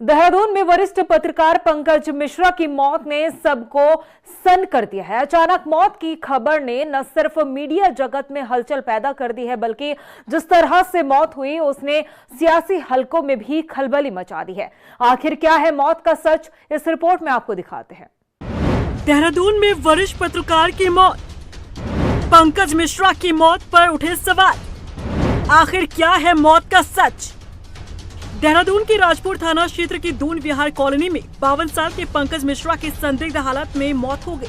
देहरादून में वरिष्ठ पत्रकार पंकज मिश्रा की मौत ने सबको सन्न कर दिया है। अचानक मौत की खबर ने न सिर्फ मीडिया जगत में हलचल पैदा कर दी है, बल्कि जिस तरह से मौत हुई उसने सियासी हलकों में भी खलबली मचा दी है। आखिर क्या है मौत का सच, इस रिपोर्ट में आपको दिखाते हैं। देहरादून में वरिष्ठ पत्रकार की मौत, पंकज मिश्रा की मौत पर उठे सवाल। आखिर क्या है मौत का सच? देहरादून के राजपुर थाना क्षेत्र की दून विहार कॉलोनी में 52 साल के पंकज मिश्रा की संदिग्ध हालत में मौत हो गई।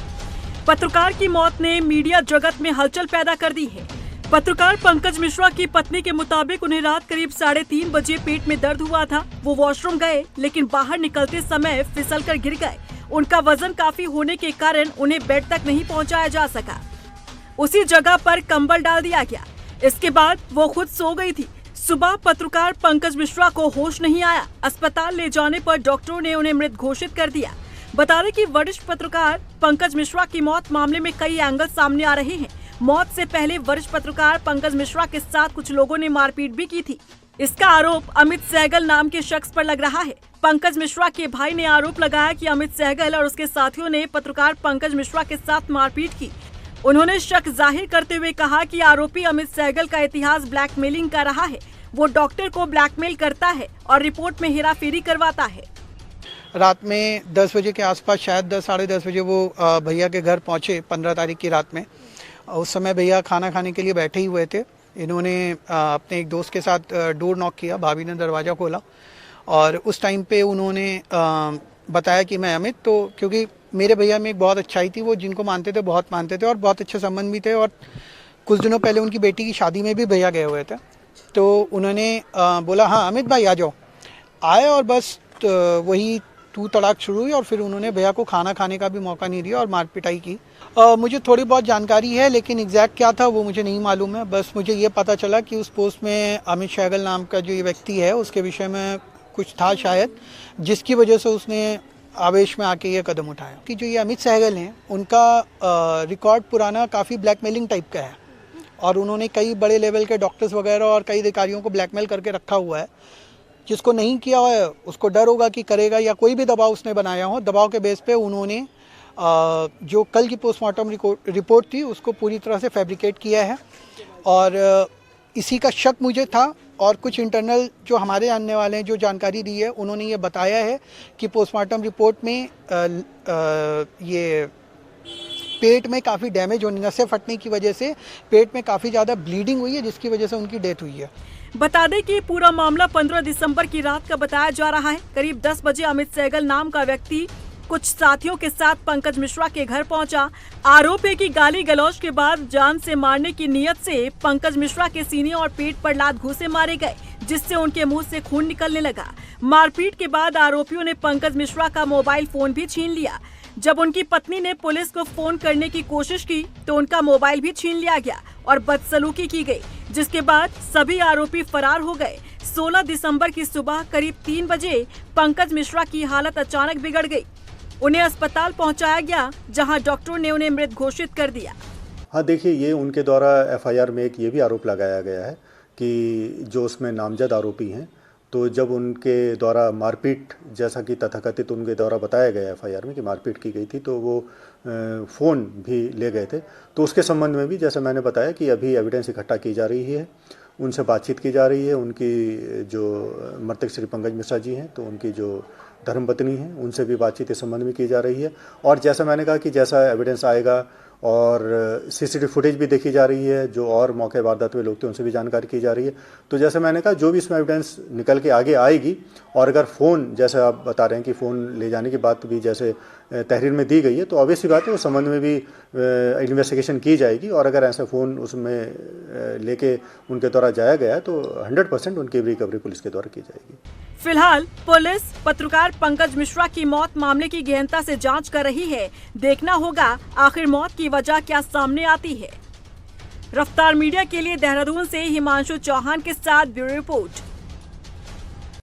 पत्रकार की मौत ने मीडिया जगत में हलचल पैदा कर दी है। पत्रकार पंकज मिश्रा की पत्नी के मुताबिक उन्हें रात करीब 3:30 बजे पेट में दर्द हुआ था। वो वॉशरूम गए, लेकिन बाहर निकलते समय फिसलकर गिर गए। उनका वजन काफी होने के कारण उन्हें बेड तक नहीं पहुँचाया जा सका। उसी जगह पर कंबल डाल दिया गया। इसके बाद वो खुद सो गई थी। सुबह पत्रकार पंकज मिश्रा को होश नहीं आया। अस्पताल ले जाने पर डॉक्टरों ने उन्हें मृत घोषित कर दिया। बता दें कि वरिष्ठ पत्रकार पंकज मिश्रा की मौत मामले में कई एंगल सामने आ रहे हैं। मौत से पहले वरिष्ठ पत्रकार पंकज मिश्रा के साथ कुछ लोगों ने मारपीट भी की थी। इसका आरोप अमित सहगल नाम के शख्स पर लग रहा है। पंकज मिश्रा के भाई ने आरोप लगाया कि अमित सहगल और उसके साथियों ने पत्रकार पंकज मिश्रा के साथ मारपीट की। उन्होंने शक जाहिर करते हुए कहा कि आरोपी अमित सहगल का इतिहास ब्लैकमेलिंग का रहा है। वो डॉक्टर को ब्लैकमेल करता है और रिपोर्ट में हेराफेरी करवाता है। रात में 10 बजे के आसपास, शायद 10 साढ़े 10 बजे वो भैया के घर पहुंचे 15 तारीख की रात में। उस समय भैया खाना खाने के लिए बैठे ही हुए थे। इन्होंने अपने एक दोस्त के साथ डोर नॉक किया, भाभी ने दरवाज़ा खोला और उस टाइम पे उन्होंने बताया कि मैं अमित, तो क्योंकि मेरे भैया में एक बहुत अच्छाई थी, वो जिनको मानते थे बहुत मानते थे और बहुत अच्छे संबंध भी थे। और कुछ दिनों पहले उनकी बेटी की शादी में भी भैया गए हुए थे। तो उन्होंने बोला हाँ अमित भाई आ जाओ। आए और बस वही तू तड़ाक शुरू हुई और फिर उन्होंने भैया को खाना खाने का भी मौका नहीं दिया और मार पिटाई की। मुझे थोड़ी बहुत जानकारी है, लेकिन एग्जैक्ट क्या था वो मुझे नहीं मालूम है। बस मुझे ये पता चला कि उस पोस्ट में अमित सहगल नाम का जो ये व्यक्ति है उसके विषय में कुछ था शायद, जिसकी वजह से उसने आवेश में आके ये कदम उठाया। कि जो ये अमित सहगल हैं उनका रिकॉर्ड पुराना काफ़ी ब्लैकमेलिंग टाइप का है और उन्होंने कई बड़े लेवल के डॉक्टर्स वगैरह और कई अधिकारियों को ब्लैकमेल करके रखा हुआ है। जिसको नहीं किया है उसको डर होगा कि करेगा, या कोई भी दबाव उसने बनाया हो, दबाव के बेस पे उन्होंने जो कल की पोस्टमार्टम रिपोर्ट थी उसको पूरी तरह से फैब्रिकेट किया है। और इसी का शक मुझे था और कुछ इंटरनल जो हमारे जानने वाले हैं जो जानकारी दी है उन्होंने ये बताया है कि पोस्टमार्टम रिपोर्ट में ये पेट में काफ़ी डैमेज होने, नसें फटने की वजह से पेट में काफ़ी ज़्यादा ब्लीडिंग हुई है, जिसकी वजह से उनकी डेथ हुई है। बता दें कि पूरा मामला 15 दिसंबर की रात का बताया जा रहा है। करीब 10 बजे अमित सहगल नाम का व्यक्ति कुछ साथियों के साथ पंकज मिश्रा के घर पहुंचा। आरोप है कि गाली गलौज के बाद जान से मारने की नीयत से पंकज मिश्रा के सीने और पेट पर लात घूंसे मारे गए, जिससे उनके मुंह से खून निकलने लगा। मारपीट के बाद आरोपियों ने पंकज मिश्रा का मोबाइल फोन भी छीन लिया। जब उनकी पत्नी ने पुलिस को फोन करने की कोशिश की तो उनका मोबाइल भी छीन लिया गया और बदसलूकी की गई, जिसके बाद सभी आरोपी फरार हो गए। 16 दिसंबर की सुबह करीब 3 बजे पंकज मिश्रा की हालत अचानक बिगड़ गई। उन्हें अस्पताल पहुंचाया गया, जहां डॉक्टरों ने उन्हें मृत घोषित कर दिया। हाँ देखिए, ये उनके द्वारा एफआईआर में एक ये भी आरोप लगाया गया है कि जो उसमें नामजद आरोपी हैं, तो जब उनके द्वारा मारपीट, जैसा कि तथाकथित उनके द्वारा बताया गया एफआईआर में कि मारपीट की गई थी, तो वो फ़ोन भी ले गए थे। तो उसके संबंध में भी जैसे मैंने बताया कि अभी एविडेंस इकट्ठा की जा रही है, उनसे बातचीत की जा रही है। उनकी जो मृतक श्री पंकज मिश्रा जी हैं, तो उनकी जो धर्मपत्नी हैं, उनसे भी बातचीत इस संबंध में की जा रही है। और जैसा मैंने कहा कि जैसा एविडेंस आएगा और सीसीटीवी फुटेज भी देखी जा रही है, जो और मौके वारदात हुए लोग थे उनसे भी जानकारी की जा रही है। तो जैसे मैंने कहा, जो भी इसमें एविडेंस निकल के आगे आएगी, और अगर फ़ोन, जैसे आप बता रहे हैं कि फ़ोन ले जाने की बात भी जैसे तहरीर में दी गई है, तो ऑब्वियस सी बात है उस संबंध में भी इन्वेस्टिगेशन की जाएगी। और अगर ऐसा फ़ोन उसमें लेके उनके द्वारा जाया गया है तो 100% उनकी रिकवरी पुलिस के द्वारा की जाएगी। फिलहाल पुलिस पत्रकार पंकज मिश्रा की मौत मामले की गहनता से जांच कर रही है। देखना होगा आखिर मौत की वजह क्या सामने आती है। रफ्तार मीडिया के लिए देहरादून से हिमांशु चौहान के साथ ब्यूरो रिपोर्ट।